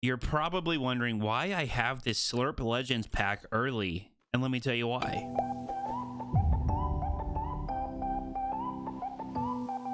You're probably wondering why I have this Slurp Legends pack early, and let me tell you why.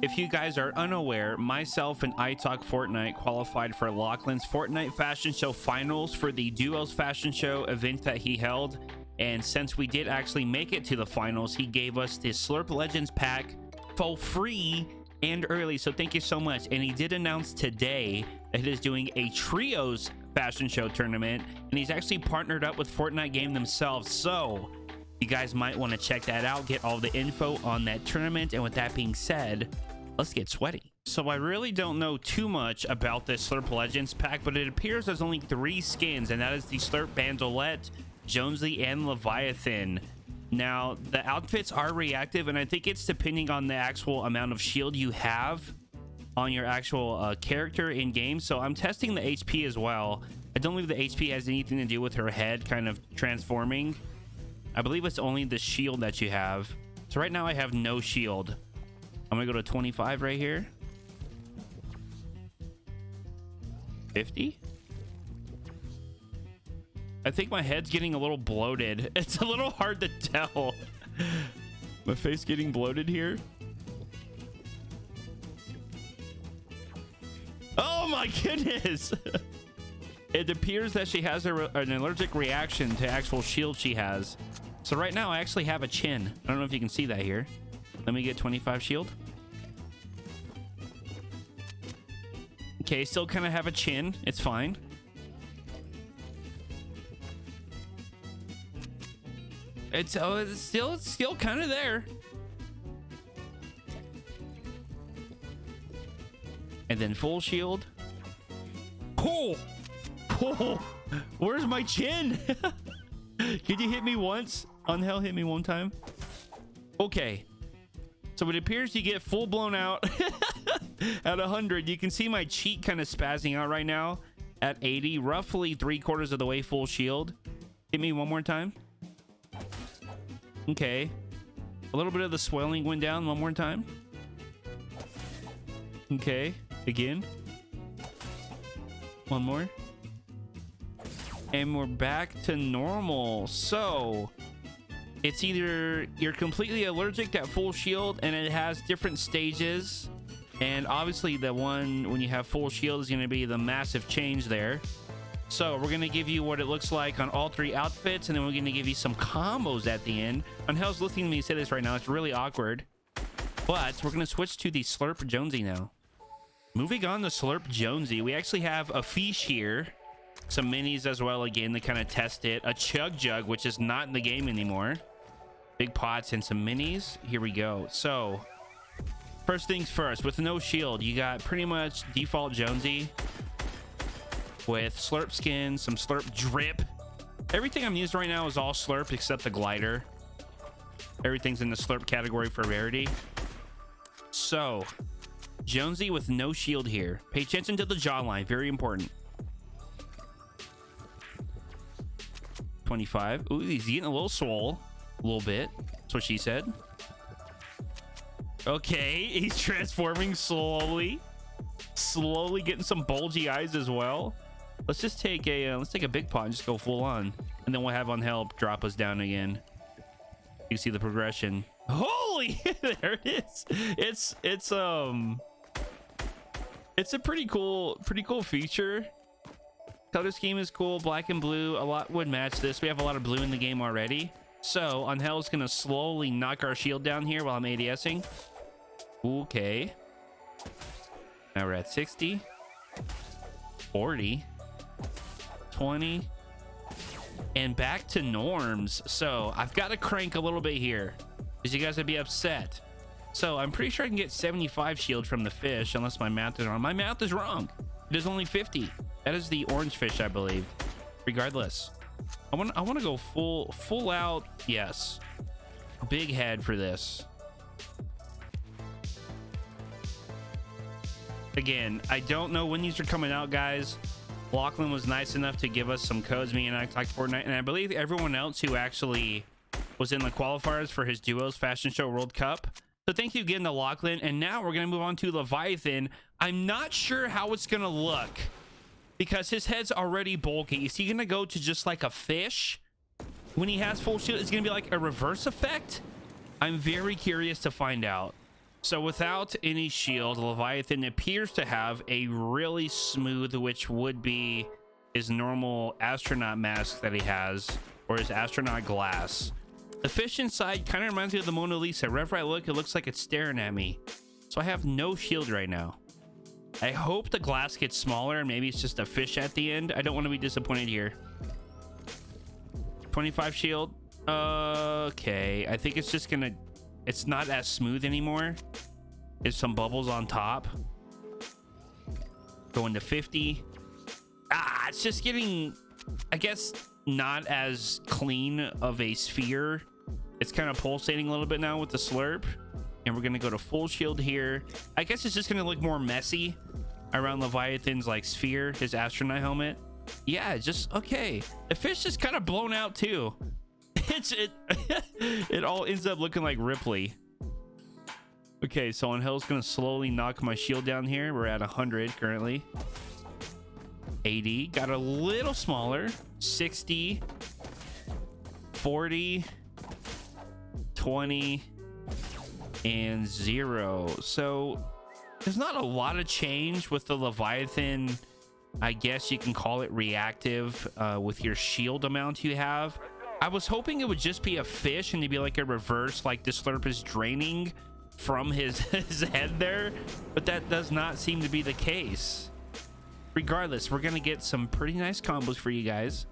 If you guys are unaware, myself and I Talk Fortnite qualified for Lachlan's Fortnite Fashion Show Finals for the Duos Fashion Show event that he held. And since we did actually make it to the finals, he gave us this Slurp Legends pack for free and early. So thank you so much. And he did announce today that he is doing a Trios Fashion Show tournament. And he's actually partnered up with Fortnite Game themselves. So you guys might want to check that out, get all the info on that tournament. And with that being said, let's get sweaty. So I really don't know too much about this Slurp Legends pack, but it appears there's only 3 skins, and that is the Slurp Bandolette, Jonesy, and Leviathan. Now, the outfits are reactive, and I think it's depending on the actual amount of shield you have on your actual character in game. So I'm testing the HP as well. I don't believe the HP has anything to do with her head kind of transforming. I believe it's only the shield that you have. So right now I have no shield. I'm gonna go to 25 right here. 50. I think my head's getting a little bloated. It's a little hard to tell. My face getting bloated here. Oh my goodness. It appears that she has an allergic reaction to actual shield she has. So right now I actually have a chin. I don't know if you can see that here. Let me get 25 shield. Okay, still kind of have a chin. It's fine. It's still kind of there. And then full shield. Oh, where's my chin? Could you hit me once? Unhell, hit me one time. Okay. So it appears you get full blown out at 100. You can see my cheek kind of spazzing out right now at 80, roughly 3/4 of the way full shield. Hit me one more time. Okay. A little bit of the swelling went down one more time. Okay. Again. One more. And we're back to normal. So it's either you're completely allergic to full shield, and it has different stages, and obviously the one when you have full shield is going to be the massive change there. So we're going to give you what it looks like on all 3 outfits, and then we're going to give you some combos at the end. Unhell's listening to me say this right now. It's really awkward, but we're going to switch to the Slurp Jonesy now. Moving on to Slurp Jonesy, we actually have a fish here, some minis as well, again, to kind of test it, a chug jug, which is not in the game anymore, big pots, and some minis. Here we go. So first things first, with no shield, you got pretty much default Jonesy with Slurp skin, some Slurp drip. Everything I'm using right now is all Slurp except the glider. Everything's in the Slurp category for rarity. So Jonesy with no shield here. Pay attention to the jawline, very important. 25. Ooh, he's getting a little swole. A little bit. That's what she said. Okay, he's transforming slowly. Slowly getting some bulgy eyes as well. Let's just take a big pot and just go full on. And then we'll have on help drop us down again. You see the progression. Holy, there it is. It's a pretty cool feature. Color scheme is cool. Black and blue, a lot would match this. We have a lot of blue in the game already. So Unhell's gonna slowly knock our shield down here while I'm ADSing. Okay. Now we're at 60, 40, 20, and back to norms. So I've got to crank a little bit here because you guys would be upset. So I'm pretty sure I can get 75 shield from the fish, unless my math is wrong. My math is wrong. It is only 50. That is the orange fish, I believe. Regardless, I want to go full out. Yes, big head for this. Again, I don't know when these are coming out, guys. Lachlan was nice enough to give us some codes, me and I talked Fortnite, and I believe everyone else who actually was in the qualifiers for his Duos Fashion Show World Cup. So thank you again to Lachlan. And now we're going to move on to Leviathan. I'm not sure how it's going to look because his head's already bulky. Is he gonna go to just like a fish when he has full shield? Is it gonna be like a reverse effect? I'm very curious to find out. So without any shield, Leviathan appears to have a really smooth, which would be his normal astronaut mask that he has, or his astronaut glass. The fish inside kind of reminds me of the Mona Lisa. Wherever I look, it looks like it's staring at me. So I have no shield right now. I hope the glass gets smaller and maybe it's just a fish at the end. I don't want to be disappointed here. 25 shield. Okay, I think it's just gonna, it's not as smooth anymore. There's some bubbles on top. Going to 50. It's just getting, I guess, not as clean of a sphere. It's kind of pulsating a little bit now with the slurp. And we're gonna go to full shield here. I guess it's just gonna look more messy around Leviathan's like sphere, his astronaut helmet. Yeah, just okay. The fish is kind of blown out too. It all ends up looking like Ripley. Okay, so on hell's gonna slowly knock my shield down here. We're at 100 currently. 80 got a little smaller. 60, 40, 20, and 0. So there's not a lot of change with the Leviathan. I guess you can call it reactive with your shield amount you have. I was hoping it would just be a fish and it'd be like a reverse, like the slurp is draining from his head there, but that does not seem to be the case. Regardless, we're gonna get some pretty nice combos for you guys.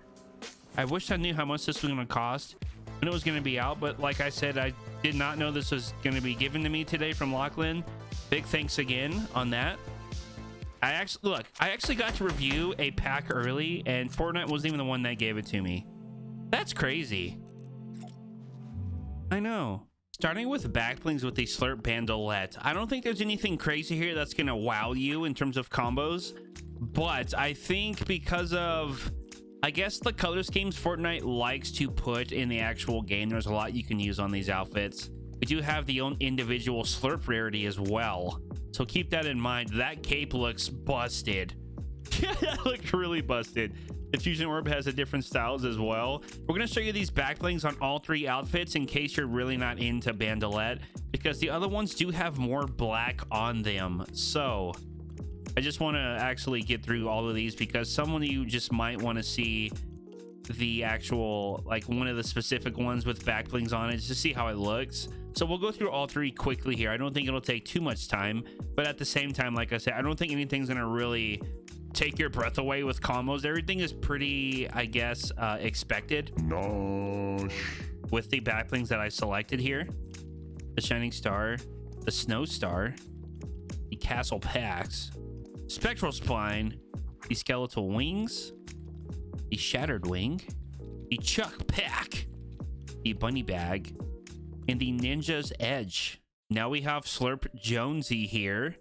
I wish I knew how much this was gonna cost when it was gonna be out, but like I said, I did not know this was gonna be given to me today from Lachlan. Big thanks again on that. I actually got to review a pack early and Fortnite wasn't even the one that gave it to me. That's crazy. I know. Starting with backblings with the Slurp Bandolette. I don't think there's anything crazy here that's gonna wow you in terms of combos, but I think because of, I guess, the color schemes Fortnite likes to put in the actual game, there's a lot you can use on these outfits. We do have the own individual slurp rarity as well, so keep that in mind. That cape looks busted. That looks really busted. The fusion orb has a different styles as well. We're going to show you these backblings on all 3 outfits in case you're really not into Bandolette, because the other ones do have more black on them. So I just want to actually get through all of these because some of you just might want to see the actual, like one of the specific ones with backblings on it, just to see how it looks. So we'll go through all 3 quickly here. I don't think it'll take too much time, but at the same time, like I said, I don't think anything's going to really take your breath away with combos. Everything is pretty, I guess, expected. No. With the backblings that I selected here: the Shining Star, the Snow Star, the Castle Pax, Spectral Spine, the Skeletal Wings, the Shattered Wing, the Chuck Pack, the Bunny Bag, and the Ninja's Edge. Now we have Slurp Jonesy here.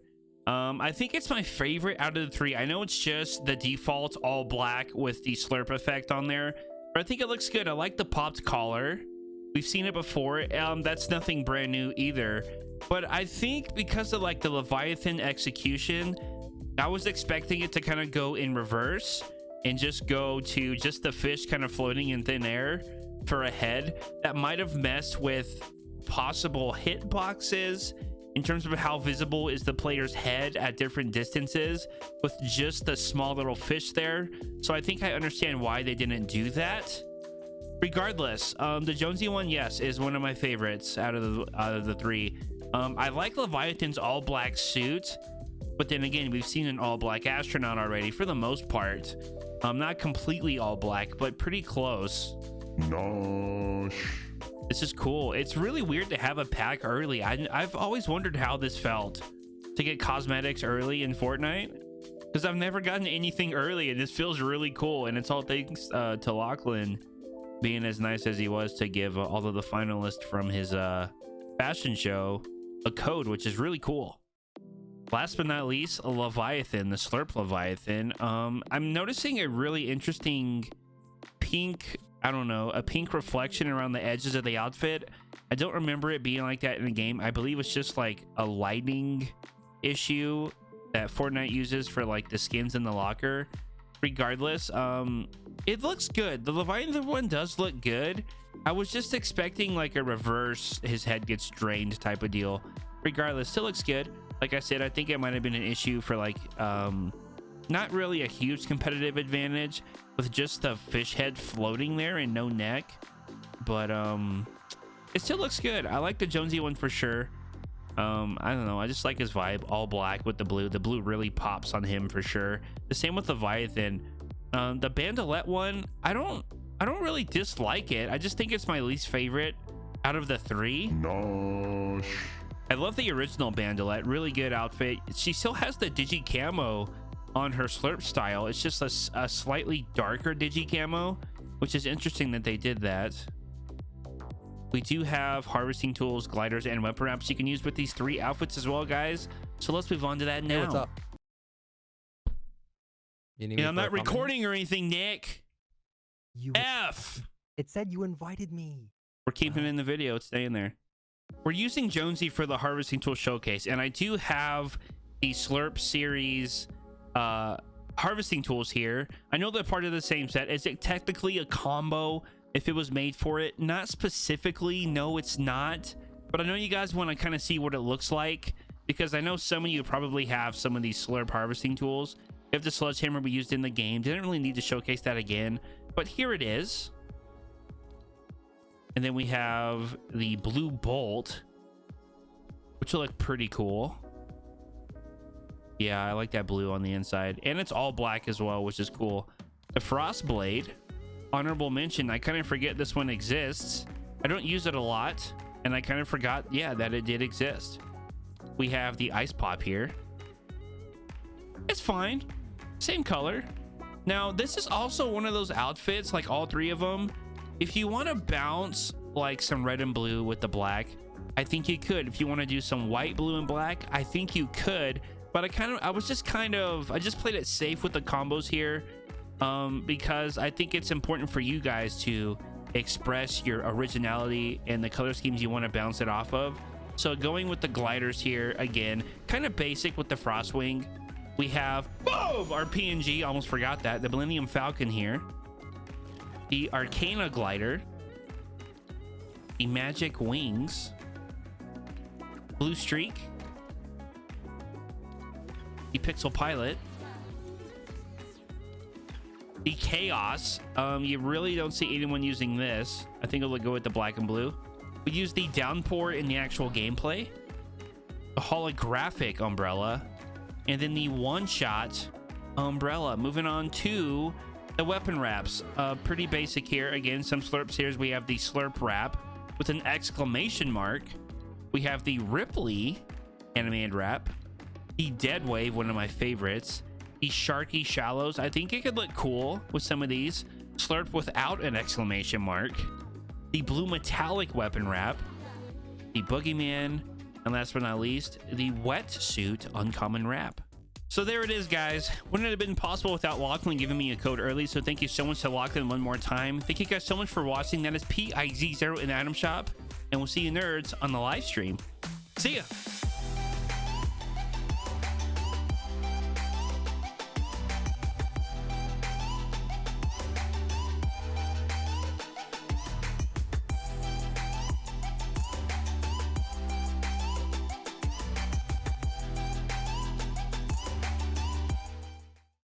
I think it's my favorite out of the 3. I know it's just the default all black with the slurp effect on there, but I think it looks good. I like the popped collar. We've seen it before. That's nothing brand new either, but I think because of like the Leviathan execution, I was expecting it to kind of go in reverse and just go to just the fish kind of floating in thin air for a head. That might have messed with possible hit boxes in terms of how visible is the player's head at different distances with just the small little fish there. So I think I understand why they didn't do that. Regardless, the Jonesy one, yes, is one of my favorites out of the 3. I like Leviathan's all black suit, but then again, we've seen an all black astronaut already for the most part. Not completely all black, but pretty close. No. This is cool. It's really weird to have a pack early. I've always wondered how this felt to get cosmetics early in Fortnite, because I've never gotten anything early, and this feels really cool. And it's all thanks to Lachlan being as nice as he was to give all of the finalists from his fashion show a code, which is really cool. Last but not least, a Leviathan, the Slurp Leviathan. I'm noticing a really interesting pink, I don't know, a pink reflection around the edges of the outfit. I don't remember it being like that in the game. I believe it's just like a lighting issue that Fortnite uses for like the skins in the locker. regardless, it looks good. The Leviathan one does look good. I was just expecting like a reverse his head gets drained type of deal. Regardless, still looks good. Like I said, I think it might have been an issue for like not really a huge competitive advantage with just the fish head floating there and no neck, but it still looks good. I like the Jonesy one for sure. I don't know, I just like his vibe, all black with the blue really pops on him for sure. The same with the Leviathan. The Bandolette one, I don't really dislike it. I just think it's my least favorite out of the three. Nosh. I love the original Bandolette, really good outfit. She still has the digi camo on her Slurp style. It's just a slightly darker digi camo, which is interesting that they did that. We do have harvesting tools, gliders, and weapon wraps you can use with these three outfits as well, guys. So let's move on to that now. Hey, what's up? I'm not recording or anything, Nick. It said you invited me. We're keeping it in the video. It's staying there. We're using Jonesy for the harvesting tool showcase, and I do have the Slurp series harvesting tools here. I know they're part of the same set. Is it technically a combo if it was made for it? Not specifically, no, it's not. But I know you guys want to kind of see what it looks like, because I know some of you probably have some of these Slurp harvesting tools. If the sledgehammer we used in the game, didn't really need to showcase that again, but here it is. And then we have the blue bolt, which will look pretty cool. Yeah, I like that blue on the inside, and it's all black as well, which is cool. The frost blade, honorable mention. I kind of forget this one exists. I don't use it a lot, and I kind of forgot, yeah, that it did exist. We have the ice pop here. It's fine, same color. Now this is also one of those outfits, like all three of them, if you want to bounce like some red and blue with the black, I think you could. If you want to do some white, blue, and black, I think you could. But I just played it safe with the combos here, because I think it's important for you guys to express your originality and the color schemes you want to bounce it off of. So going with the gliders here, again, kind of basic with the Frostwing. We have, boom, our PNG, almost forgot that, the Millennium Falcon here. The Arcana glider. The Magic Wings. Blue Streak. The Pixel Pilot. The Chaos. You really don't see anyone using this. I think it'll go with the black and blue. We use the Downpour in the actual gameplay. The holographic umbrella. And then the one-shot umbrella. Moving on to the weapon wraps. Pretty basic here. Again, some Slurps here. We have the Slurp wrap with an exclamation mark. We have the Ripley animated wrap. The Dead Wave, one of my favorites. The Sharky Shallows. I think it could look cool with some of these. Slurp without an exclamation mark. The blue metallic weapon wrap. The Boogeyman. And last but not least, the Wetsuit uncommon wrap. So there it is, guys. Wouldn't it have been possible without Lachlan giving me a code early? So thank you so much to Lachlan one more time. Thank you guys so much for watching. That is PIZO in the Item Shop. And we'll see you nerds on the live stream. See ya.